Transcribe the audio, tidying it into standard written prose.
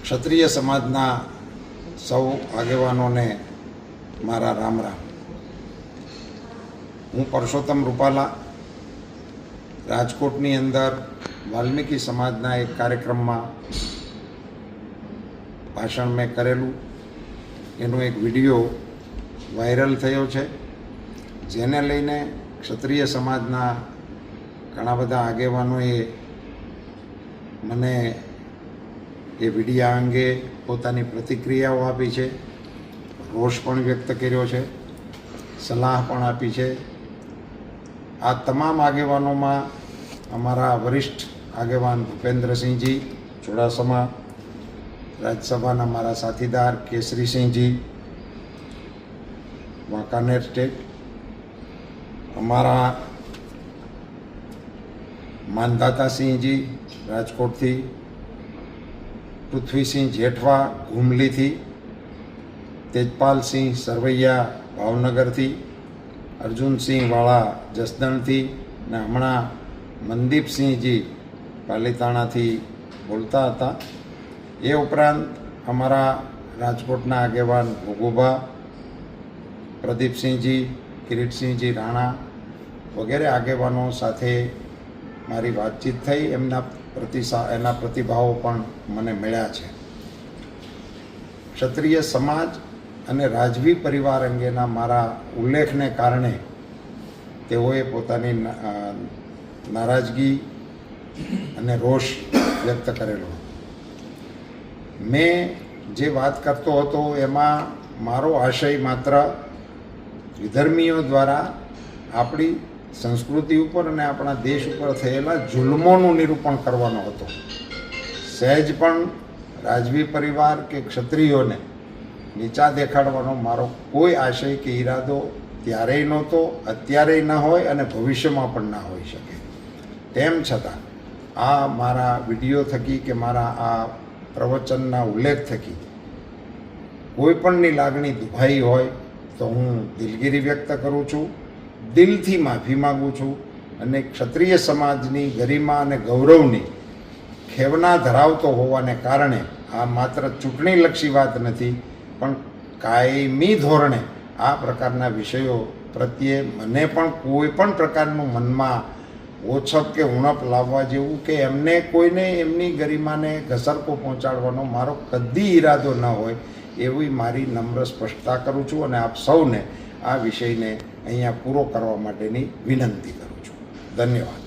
ક્ષત્રિય સમાજના સૌ આગેવાનોને મારા રામ રામ. હું પરસોત્તમ રૂપાલા રાજકોટની અંદર વાલ્મીકી સમાજના એક કાર્યક્રમમાં ભાષણ મેં કરેલું. એનો એક વિડીયો વાયરલ થયો છે, જેને લઈને ક્ષત્રિય સમાજના ઘણા બધા આગેવાનોએ મને એ વિડીયા અંગે પોતાની પ્રતિક્રિયાઓ આપી છે, રોષ પણ વ્યક્ત કર્યો છે, સલાહ પણ આપી છે. આ તમામ આગેવાનોમાં અમારા વરિષ્ઠ આગેવાન ભૂપેન્દ્રસિંહજી ચુડાસમા, રાજ્યસભાના મારા સાથીદાર કેસરીસિંહજી વાંકાનેર સ્ટેટ, અમારા માનદાતાસિંહજી રાજકોટથી, પૃથ્વીસિંહ જેઠવા ઘુમલીથી, તેજપાલસિંહ સરવૈયા ભાવનગરથી, અર્જુનસિંહ વાળા જસદણથી ને હમણાં મનદીપસિંહજી પાલીતાણાથી બોલતા હતા. એ ઉપરાંત અમારા રાજકોટના આગેવાન ભોગુભા, પ્રદીપસિંહજી, કિરીટસિંહજી રાણા વગેરે આગેવાનો સાથે મારી વાતચીત થઈ. એના પ્રતિભાવો પણ મને મળ્યા છે. ક્ષત્રિય સમાજ અને રાજવી પરિવાર અંગેના મારા ઉલ્લેખને કારણે તેઓએ પોતાની નારાજગી અને રોષ વ્યક્ત કરેલો. મેં જે વાત કરતો હતો એમાં મારો આશય માત્ર વિધર્મીઓ દ્વારા આપણી સંસ્કૃતિ ઉપર અને આપણા દેશ ઉપર થયેલા જુલ્મોનું નિરૂપણ કરવાનો હતો. સહેજ પણ રાજવી પરિવાર કે ક્ષત્રિયોને નીચા દેખાડવાનો મારો કોઈ આશય કે ઈરાદો ત્યારેય નહોતો, અત્યારેય ન હોય અને ભવિષ્યમાં પણ ના હોઈ શકે. તેમ છતાં આ મારા વિડીયો થકી કે મારા આ પ્રવચનના ઉલ્લેખ થકી કોઈ પણની લાગણી દુભાઈ હોય તો હું દિલગીરી વ્યક્ત કરું છું, દિલથી માફી માગું છું અને ક્ષત્રિય સમાજની ગરિમા અને ગૌરવની ખેવના ધરાવતો હોવાને કારણે આ માત્ર ચૂંટણીલક્ષી વાત નથી, પણ કાયમી ધોરણે આ પ્રકારના વિષયો પ્રત્યે મને પણ કોઈ પણ પ્રકારનું મનમાં ઓછપ કે ઉણપ લાવવા જેવું કે એમને કોઈને એમની ગરિમાને ઘસરકો પહોંચાડવાનો મારો કદી ઈરાદો ન હોય એવી મારી નમ્ર સ્પષ્ટતા કરું છું અને આપ સૌને આ વિષયને અહીંયા પૂરો કરવા માટેની વિનંતી કરું છું. ધન્યવાદ.